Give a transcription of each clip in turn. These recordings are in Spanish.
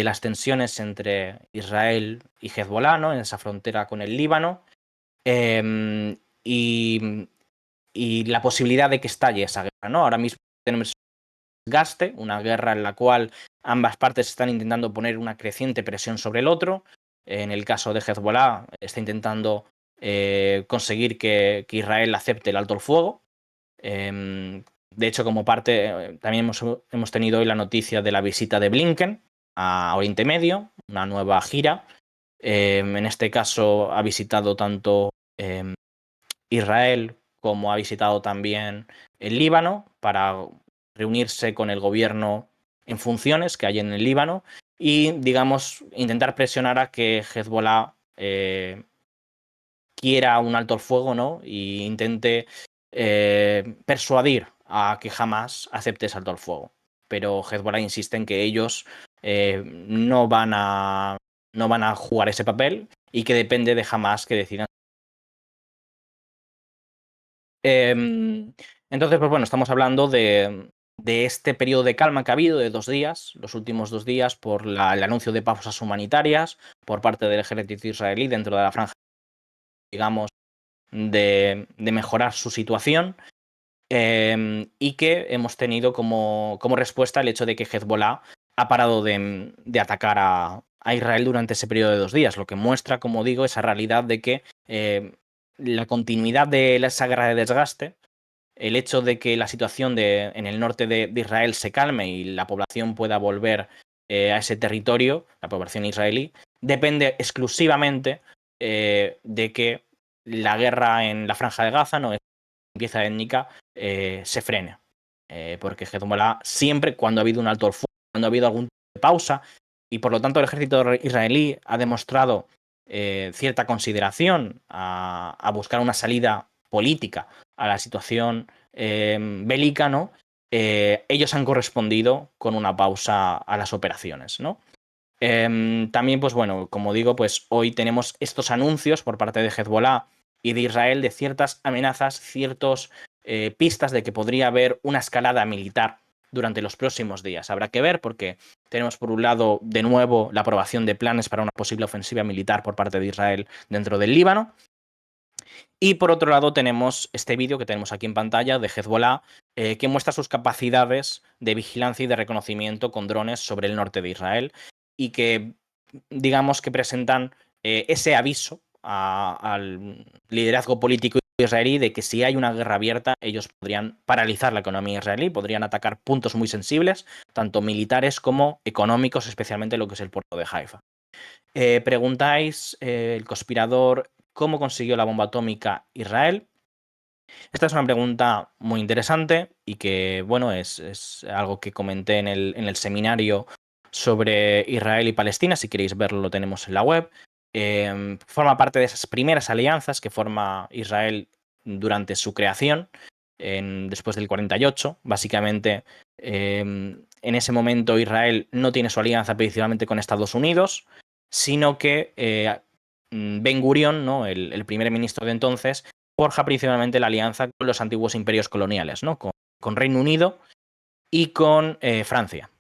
las tensiones entre Israel y Hezbollah, ¿no? En esa frontera con el Líbano, em, y, y la posibilidad de que estalle esa guerra, ¿no? Ahora mismo tenemos desgaste, una guerra en la cual ambas partes están intentando poner una creciente presión sobre el otro. En el caso de Hezbollah, está intentando conseguir que Israel acepte el alto el fuego. De hecho, como parte, también hemos tenido hoy la noticia de la visita de Blinken a Oriente Medio, una nueva gira. En este caso ha visitado tanto Israel como ha visitado también el Líbano para reunirse con el gobierno en funciones que hay en el Líbano y, digamos, intentar presionar a que Hezbollah quiera un alto el fuego, ¿no? Y intente persuadir a que jamás acepte ese alto el fuego. Pero Hezbollah insiste en que ellos no van a jugar ese papel y que depende de Hamas que decidan. Entonces, pues bueno, estamos hablando de este periodo de calma que ha habido de 2 días, los últimos 2 días, por el anuncio de pausas humanitarias por parte del ejército israelí dentro de la franja, digamos, de mejorar su situación. Y que hemos tenido como respuesta el hecho de que Hezbollah ha parado de atacar a Israel durante ese periodo de 2 días, lo que muestra, como digo, esa realidad de que la continuidad de esa guerra de desgaste, el hecho de que la situación en el norte de Israel se calme y la población pueda volver a ese territorio, la población israelí, depende exclusivamente de que la guerra en la franja de Gaza, no, limpieza étnica, se frene. Porque Hezbollah siempre, cuando ha habido un alto el fuego, cuando ha habido algún tipo de pausa, y por lo tanto el ejército israelí ha demostrado cierta consideración a buscar una salida política a la situación bélica, ¿no? Ellos han correspondido con una pausa a las operaciones, ¿no? También, pues bueno, como digo, pues hoy tenemos estos anuncios por parte de Hezbollah y de Israel de ciertas amenazas, ciertas pistas de que podría haber una escalada militar durante los próximos días. Habrá que ver porque tenemos por un lado de nuevo la aprobación de planes para una posible ofensiva militar por parte de Israel dentro del Líbano. Y por otro lado tenemos este vídeo que tenemos aquí en pantalla de Hezbollah que muestra sus capacidades de vigilancia y de reconocimiento con drones sobre el norte de Israel y que digamos que presentan ese aviso al liderazgo político israelí de que si hay una guerra abierta ellos podrían paralizar la economía israelí, podrían atacar puntos muy sensibles, tanto militares como económicos, especialmente lo que es el puerto de Haifa. Preguntáis, el conspirador, ¿cómo consiguió la bomba atómica Israel? Esta es una pregunta muy interesante y que, bueno, es algo que comenté en el seminario sobre Israel y Palestina. Si queréis verlo, lo tenemos en la web. Forma parte de esas primeras alianzas que forma Israel durante su creación, después del 48. Básicamente, en ese momento Israel no tiene su alianza principalmente con Estados Unidos, sino que Ben Gurion, ¿no? el primer ministro de entonces, forja principalmente la alianza con los antiguos imperios coloniales, ¿no? Con Reino Unido y con Francia.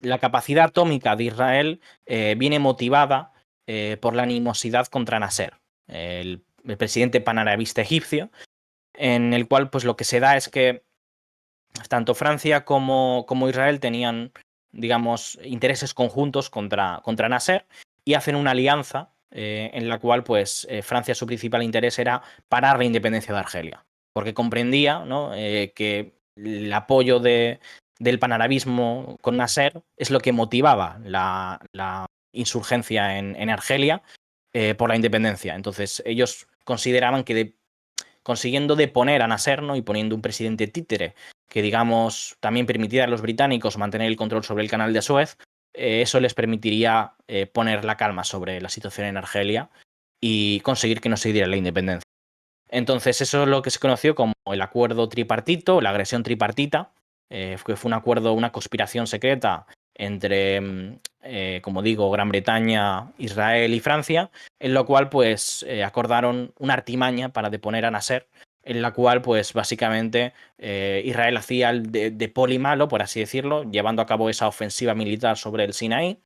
La capacidad atómica de Israel viene motivada por la animosidad contra Nasser, el presidente panarabista egipcio, en el cual pues lo que se da es que tanto Francia como Israel tenían, digamos, intereses conjuntos contra Nasser y hacen una alianza en la cual pues Francia su principal interés era parar la independencia de Argelia, porque comprendía, ¿no? Que el apoyo del panarabismo con Nasser es lo que motivaba la insurgencia en Argelia por la independencia. Entonces ellos consideraban que consiguiendo deponer a Nasser, ¿no? Y poniendo un presidente títere que, digamos, también permitiera a los británicos mantener el control sobre el canal de Suez, eso les permitiría poner la calma sobre la situación en Argelia y conseguir que no se diera la independencia. Entonces, eso es lo que se conoció como el acuerdo tripartito, la agresión tripartita, que fue un acuerdo, una conspiración secreta entre, como digo, Gran Bretaña, Israel y Francia, en lo cual pues acordaron una artimaña para deponer a Nasser en la cual, pues básicamente Israel hacía de poli malo, por así decirlo, llevando a cabo esa ofensiva militar sobre el Sinaí,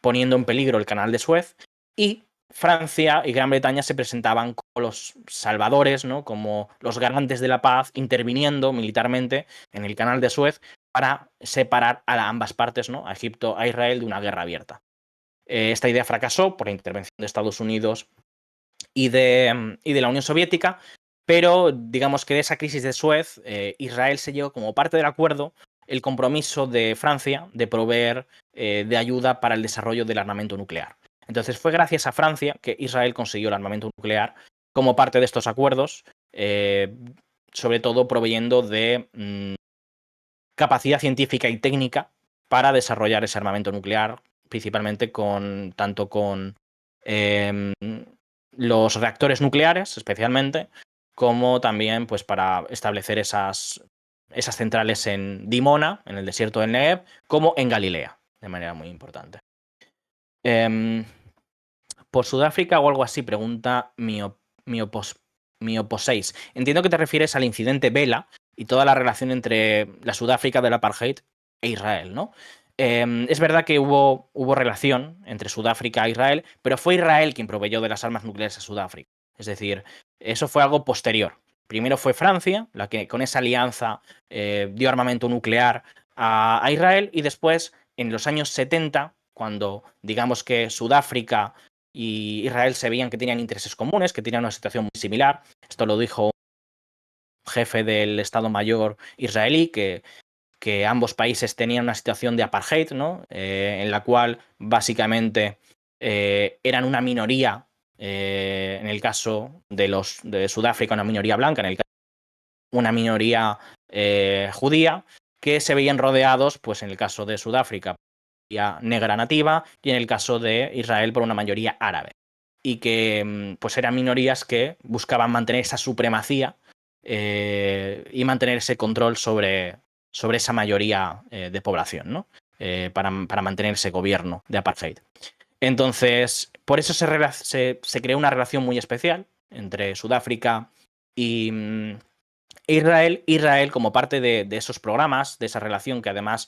poniendo en peligro el canal de Suez, y Francia y Gran Bretaña se presentaban como los salvadores, ¿no? Como los garantes de la paz, interviniendo militarmente en el canal de Suez para separar a ambas partes, ¿no? A Egipto, a Israel, de una guerra abierta. Esta idea fracasó por la intervención de Estados Unidos y de la Unión Soviética, pero digamos que de esa crisis de Suez, Israel se llegó como parte del acuerdo el compromiso de Francia de proveer de ayuda para el desarrollo del armamento nuclear. Entonces fue gracias a Francia que Israel consiguió el armamento nuclear como parte de estos acuerdos, eh, sobre todo proveyendo de capacidad científica y técnica para desarrollar ese armamento nuclear, principalmente tanto con eh, los reactores nucleares, especialmente, como también pues, para establecer esas centrales en Dimona, en el desierto del Negev, como en Galilea, de manera muy importante. Por Sudáfrica o algo así, pregunta Mioposeis. Entiendo que te refieres al incidente Vela y toda la relación entre la Sudáfrica del apartheid e Israel, ¿no? Es verdad que hubo relación entre Sudáfrica e Israel, pero fue Israel quien proveyó de las armas nucleares a Sudáfrica. Es decir, eso fue algo posterior. Primero fue Francia, la que con esa alianza dio armamento nuclear a Israel, y después, en los años 70, cuando digamos que Sudáfrica y Israel se veían que tenían intereses comunes, que tenían una situación muy similar. Esto lo dijo un jefe del Estado Mayor israelí, que ambos países tenían una situación de apartheid, ¿no? En la cual básicamente eran una minoría, en el caso de Sudáfrica, una minoría blanca, en el caso una minoría judía, que se veían rodeados, pues en el caso de Sudáfrica, negra nativa, y en el caso de Israel por una mayoría árabe. Y que pues eran minorías que buscaban mantener esa supremacía y mantener ese control sobre esa mayoría de población, ¿no? Para mantener ese gobierno de apartheid. Entonces, por eso se creó una relación muy especial entre Sudáfrica y Israel. Israel, como parte de esos programas, de esa relación que además,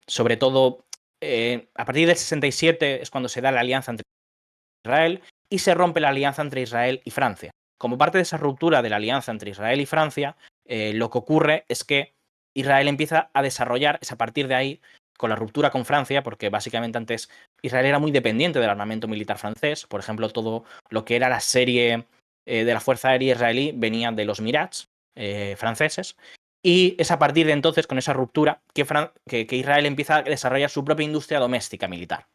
sobre todo, a partir del 67 es cuando se da la alianza entre Israel y se rompe la alianza entre Israel y Francia. Como parte de esa ruptura de la alianza entre Israel y Francia, lo que ocurre es que Israel empieza a desarrollar, es a partir de ahí, con la ruptura con Francia, porque básicamente antes Israel era muy dependiente del armamento militar francés. Por ejemplo, todo lo que era la serie de la Fuerza Aérea Israelí venía de los Mirage franceses. Y es a partir de entonces, con esa ruptura, que Israel empieza a desarrollar su propia industria doméstica militar.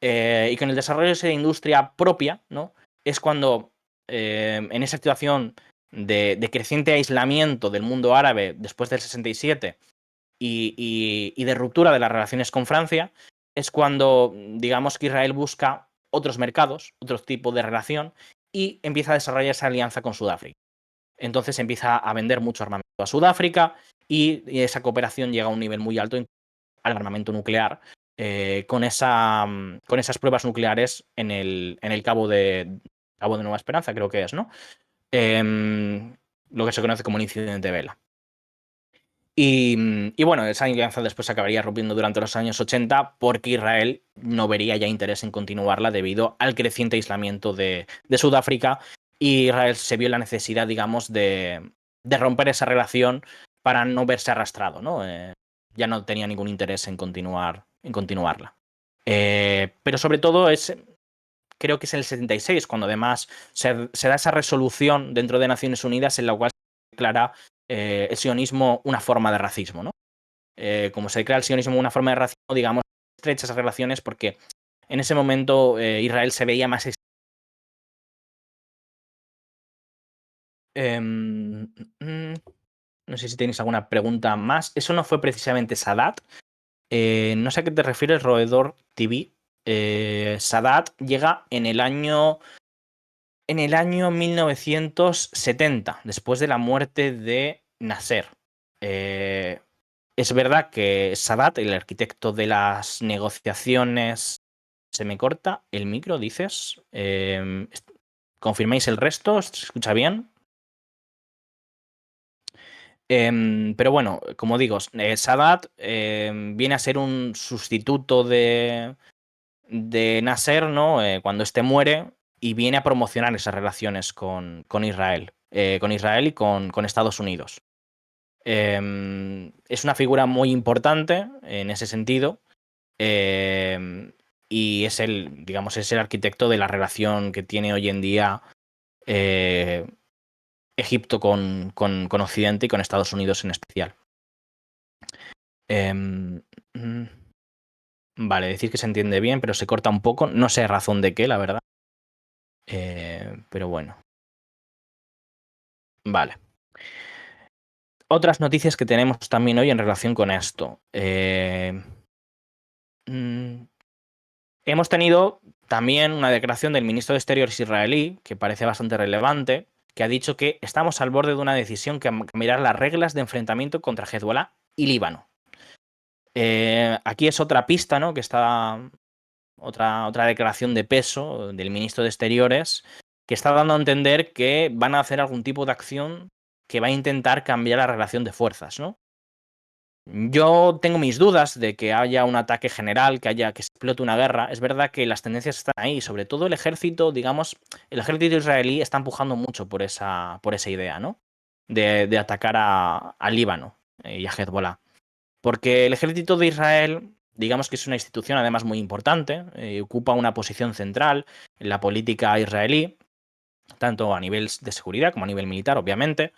Y con el desarrollo de esa industria propia, ¿no? Es cuando, en esa situación de creciente aislamiento del mundo árabe después del 67 y de ruptura de las relaciones con Francia, es cuando, digamos, que Israel busca otros mercados, otro tipo de relación, y empieza a desarrollar esa alianza con Sudáfrica. Entonces empieza a vender mucho armamento a Sudáfrica, y esa cooperación llega a un nivel muy alto al armamento nuclear, con esas pruebas nucleares en el Cabo de Nueva Esperanza, creo que es, ¿no? Lo que se conoce como el incidente Vela. Y bueno, esa alianza después acabaría rompiendo durante los años 80, porque Israel no vería ya interés en continuarla debido al creciente aislamiento de Sudáfrica, y Israel se vio la necesidad, digamos, de romper esa relación para no verse arrastrado, ¿no? Ya no tenía ningún interés en continuarla. Pero sobre todo creo que es el 76 cuando además se da esa resolución dentro de Naciones Unidas en la cual se declara el sionismo una forma de racismo, ¿no? Como se declara el sionismo una forma de racismo, digamos, estrecha esas relaciones, porque en ese momento Israel se veía más. Em, mm, no sé si tenéis alguna pregunta más. Eso no fue precisamente Sadat. No sé a qué te refieres, Roedor TV. Sadat llega en el año 1970, después de la muerte de Nasser. Eh, es verdad que Sadat, el arquitecto de las negociaciones. ¿Se me corta el micro, dices? ¿Confirmáis el resto? ¿Se escucha bien? Pero bueno, como digo, Sadat viene a ser un sustituto de Nasser, ¿no? Cuando este muere y viene a promocionar esas relaciones con Israel, y con Estados Unidos. Es una figura muy importante en ese sentido. Y es digamos, es el arquitecto de la relación que tiene hoy en día eh, Egipto con Occidente y con Estados Unidos en especial. Em, mm, vale, decir que se entiende bien, pero se corta un poco. No sé razón de qué, la verdad. Pero bueno. Vale. Otras noticias que tenemos también hoy en relación con esto. Mm, Hemos tenido también una declaración del ministro de Exteriores israelí, que parece bastante relevante, que ha dicho que estamos al borde de una decisión que cambiará las reglas de enfrentamiento contra Hezbollah y Líbano. Aquí es otra pista, ¿no? Que está otra declaración de peso del ministro de Exteriores, que está dando a entender que van a hacer algún tipo de acción que va a intentar cambiar la relación de fuerzas, ¿no? Yo tengo mis dudas de que haya un ataque general, que se explote una guerra. Es verdad que las tendencias están ahí, sobre todo el ejército, digamos, el ejército israelí está empujando mucho por esa idea, ¿no? De atacar a Líbano y a Hezbollah. Porque el ejército de Israel, digamos que es una institución además muy importante, ocupa una posición central en la política israelí, tanto a nivel de seguridad como a nivel militar, obviamente.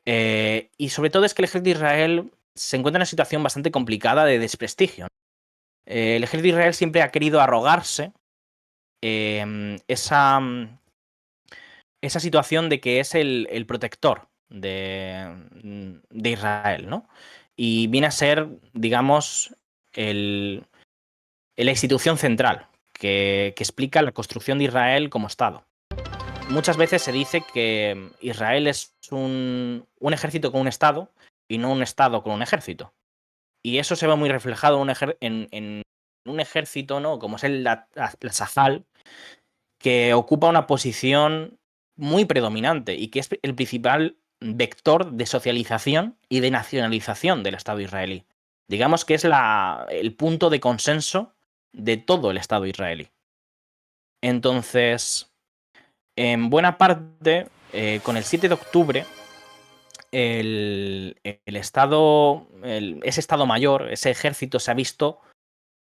Y sobre todo es que el ejército de Israel se encuentra en una situación bastante complicada de desprestigio. El ejército de Israel siempre ha querido arrogarse esa situación de que es el protector de Israel, ¿no? Y viene a ser, digamos, la institución central que explica la construcción de Israel como Estado. Muchas veces se dice que Israel es un ejército con un Estado y no un Estado con un ejército. Y eso se ve muy reflejado en un ejército, ¿no? Como es la Sahal, que ocupa una posición muy predominante y que es el principal vector de socialización y de nacionalización del Estado israelí. Digamos que es el punto de consenso de todo el Estado israelí. Entonces, en buena parte, con el 7 de octubre, el Estado, ese Estado Mayor, ese ejército se ha visto,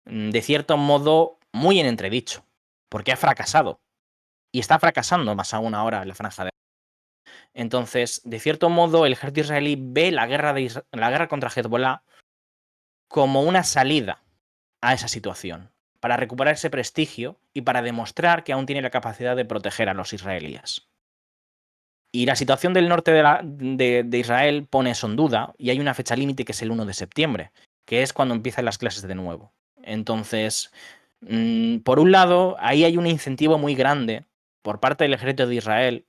de cierto modo, muy en entredicho, porque ha fracasado. Y está fracasando más aún ahora en la franja de... Entonces, de cierto modo, el ejército israelí ve la guerra contra Hezbollah como una salida a esa situación, para recuperar ese prestigio y para demostrar que aún tiene la capacidad de proteger a los israelíes. Y la situación del norte de Israel pone eso en duda y hay una fecha límite que es el 1 de septiembre, que es cuando empiezan las clases de nuevo. Entonces, por un lado, ahí hay un incentivo muy grande por parte del ejército de Israel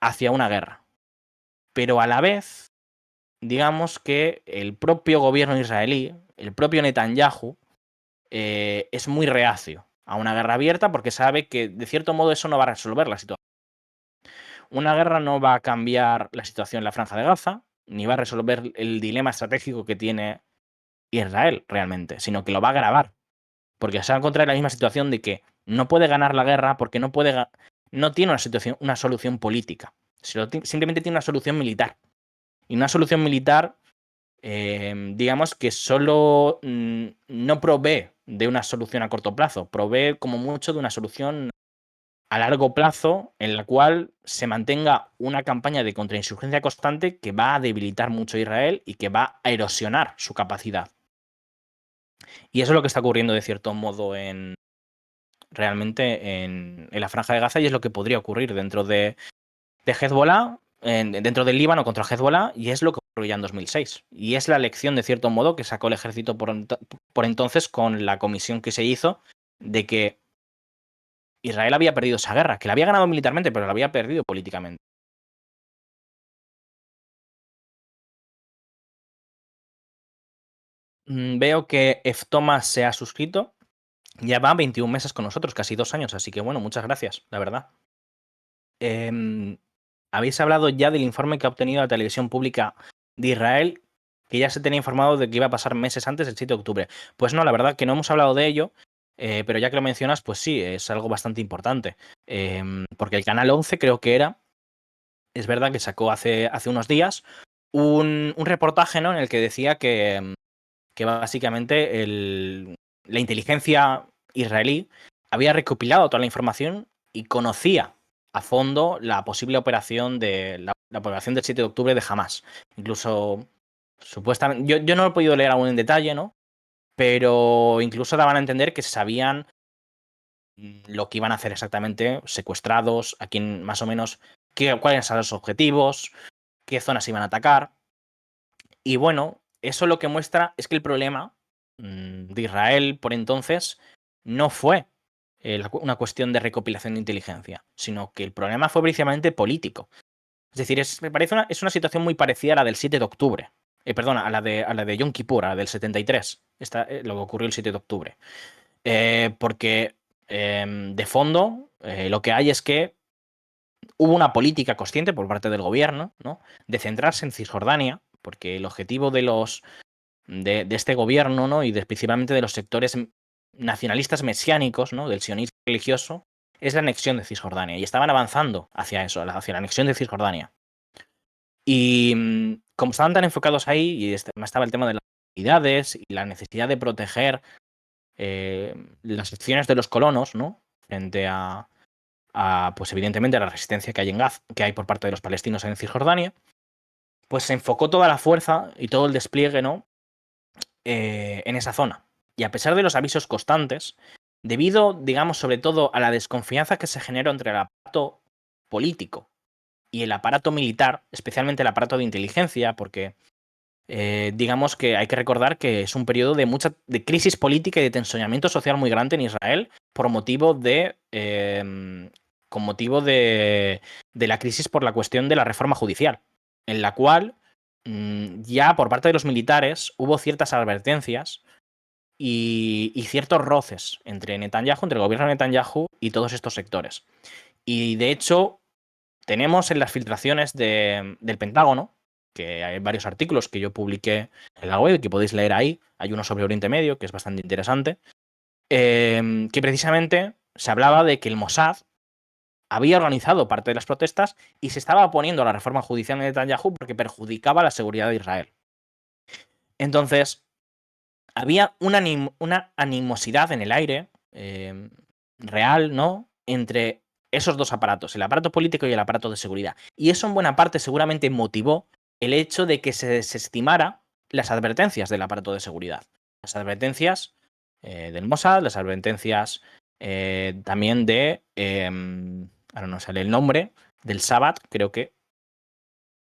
hacia una guerra. Pero a la vez, digamos que el propio gobierno israelí, el propio Netanyahu, es muy reacio a una guerra abierta porque sabe que de cierto modo eso no va a resolver la situación. Una guerra no va a cambiar la situación en la Franja de Gaza, ni va a resolver el dilema estratégico que tiene Israel realmente, sino que lo va a agravar. Porque se va a encontrar en la misma situación de que no puede ganar la guerra porque no tiene una solución política, simplemente tiene una solución militar. Y una solución militar, digamos que solo no provee de una solución a corto plazo, provee como mucho de una solución a largo plazo en la cual se mantenga una campaña de contrainsurgencia constante que va a debilitar mucho a Israel y que va a erosionar su capacidad. Y eso es lo que está ocurriendo de cierto modo realmente en la Franja de Gaza y es lo que podría ocurrir dentro de Hezbollah, dentro del Líbano contra Hezbollah, y es lo que ocurrió ya en 2006. Y es la lección, de cierto modo, que sacó el ejército por entonces con la comisión que se hizo de que Israel había perdido esa guerra, que la había ganado militarmente, pero la había perdido políticamente. Veo que Thomas se ha suscrito. Ya va 21 meses con nosotros, casi 2 años, así que bueno, muchas gracias, la verdad. Em, Habéis hablado ya del informe que ha obtenido la televisión pública de Israel que ya se tenía informado de que iba a pasar meses antes del 7 de octubre. Pues no, la verdad que no hemos hablado de ello, pero ya que lo mencionas, pues sí, es algo bastante importante. Porque el Canal 11 creo que era, es verdad que sacó hace unos días un reportaje, ¿no? En el que decía que básicamente la inteligencia israelí había recopilado toda la información y conocía a fondo la posible operación la operación del 7 de octubre de Hamas. Incluso, supuestamente, yo no lo he podido leer aún en detalle, ¿no? Pero incluso daban a entender que sabían lo que iban a hacer exactamente, secuestrados, a quién más o menos, cuáles eran los objetivos, qué zonas iban a atacar. Y bueno, eso lo que muestra es que el problema de Israel por entonces no fue una cuestión de recopilación de inteligencia, sino que el problema fue precisamente político. Es decir, me parece es una situación muy parecida a la del 7 de octubre. Perdona, a la de Yom Kippur, a la del 73. Lo que ocurrió el 7 de octubre. Porque de fondo lo que hay es que hubo una política consciente por parte del gobierno, ¿no? De centrarse en Cisjordania, porque el objetivo de este gobierno, ¿no? Principalmente de los sectores nacionalistas mesiánicos, ¿no? Del sionismo religioso, es la anexión de Cisjordania. Y estaban avanzando hacia eso, hacia la anexión de Cisjordania. Y como estaban tan enfocados ahí, y estaba el tema de las comunidades y la necesidad de proteger las acciones de los colonos, ¿no? Frente pues evidentemente a la resistencia que hay que hay por parte de los palestinos en Cisjordania, pues se enfocó toda la fuerza y todo el despliegue, ¿no? En esa zona. Y a pesar de los avisos constantes, debido, digamos, sobre todo a la desconfianza que se generó entre el aparato político y el aparato militar, especialmente el aparato de inteligencia, porque digamos que hay que recordar que es un periodo de crisis política y de tensionamiento social muy grande en Israel por motivo con motivo de la crisis por la cuestión de la reforma judicial, en la cual ya por parte de los militares hubo ciertas advertencias y ciertos roces entre Netanyahu, entre el gobierno de Netanyahu y todos estos sectores. Y de hecho, tenemos en las filtraciones del Pentágono, que hay varios artículos que yo publiqué en la web que podéis leer ahí. Hay uno sobre Oriente Medio, que es bastante interesante, que precisamente se hablaba de que el Mossad había organizado parte de las protestas y se estaba oponiendo a la reforma judicial de Netanyahu porque perjudicaba la seguridad de Israel. Entonces, había una animosidad en el aire real, ¿no? Entre esos dos aparatos, el aparato político y el aparato de seguridad. Y eso en buena parte seguramente motivó el hecho de que se desestimara las advertencias del aparato de seguridad. Las advertencias del Mossad, las advertencias también ahora no sale el nombre, del Sabbat, creo que,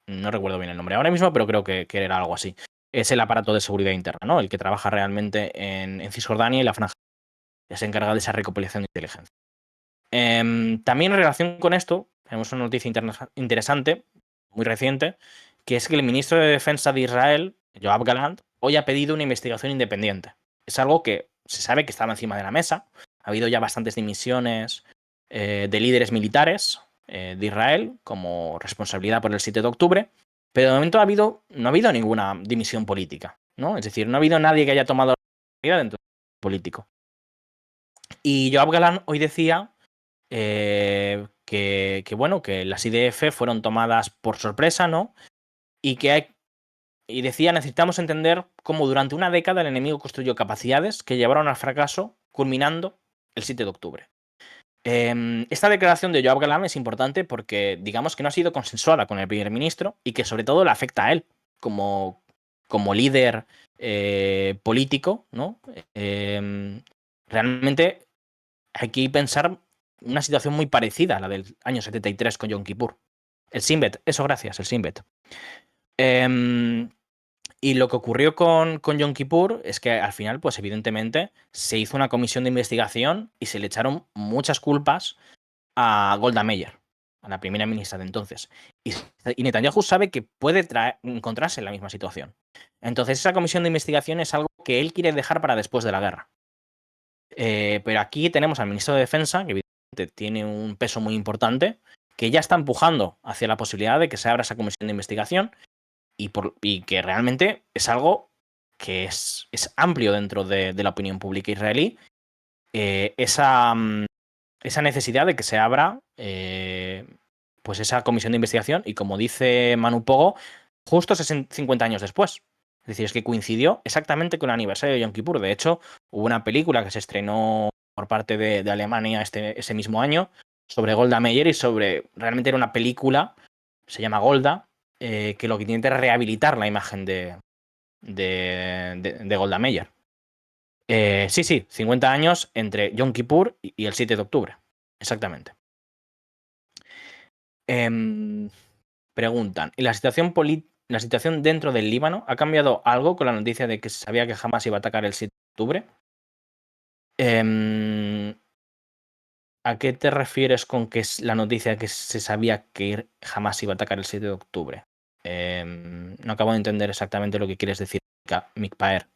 no recuerdo bien el nombre ahora mismo, pero creo que era algo así. Es el aparato de seguridad interna, ¿no? El que trabaja realmente en Cisjordania y la franja que se encarga de esa recopilación de inteligencia. También en relación con esto, tenemos una noticia interesante, muy reciente, que es que el ministro de Defensa de Israel, Yoav Gallant, hoy ha pedido una investigación independiente. Es algo que se sabe que estaba encima de la mesa. Ha habido ya bastantes dimisiones de líderes militares de Israel como responsabilidad por el 7 de octubre, pero de momento no ha habido ninguna dimisión política, ¿no? Es decir, no ha habido nadie que haya tomado la responsabilidad dentro del político. Y Yoav Gallant hoy decía bueno, que las IDF fueron tomadas por sorpresa, ¿no? Y decía, necesitamos entender cómo durante una década el enemigo construyó capacidades que llevaron al fracaso, culminando el 7 de octubre. Esta declaración de Yoav Gallant es importante porque digamos que no ha sido consensuada con el primer ministro y que sobre todo le afecta a él como líder político, ¿no? Realmente hay que pensar una situación muy parecida a la del año 73 con Yom Kippur. El Shin Bet, eso gracias, el Shin Bet. Y lo que ocurrió con Yom Kippur es que al final, pues evidentemente, se hizo una comisión de investigación y se le echaron muchas culpas a Golda Meir, a la primera ministra de entonces. Y Netanyahu sabe que puede encontrarse en la misma situación. Entonces esa comisión de investigación es algo que él quiere dejar para después de la guerra. Pero aquí tenemos al ministro de Defensa, que evidentemente tiene un peso muy importante, que ya está empujando hacia la posibilidad de que se abra esa comisión de investigación y que realmente es algo que es amplio dentro de la opinión pública israelí. Esa necesidad de que se abra pues esa comisión de investigación y, como dice Manu Pogo, justo 50 años después. Es decir, es que coincidió exactamente con el aniversario de Yom Kippur. De hecho, hubo una película que se estrenó por parte de Alemania ese mismo año sobre Golda Meir y realmente era una película, se llama Golda, que lo que intenta es rehabilitar la imagen de Golda Meir. Sí, 50 años entre Yom Kippur y el 7 de octubre. Exactamente. Preguntan, ¿y la situación dentro del Líbano ha cambiado algo con la noticia de que se sabía que Hamas iba a atacar el 7 de octubre? ¿A qué te refieres con que es la noticia que se sabía que Hamas iba a atacar el 7 de octubre? No acabo de entender exactamente lo que quieres decir, Mikpaer.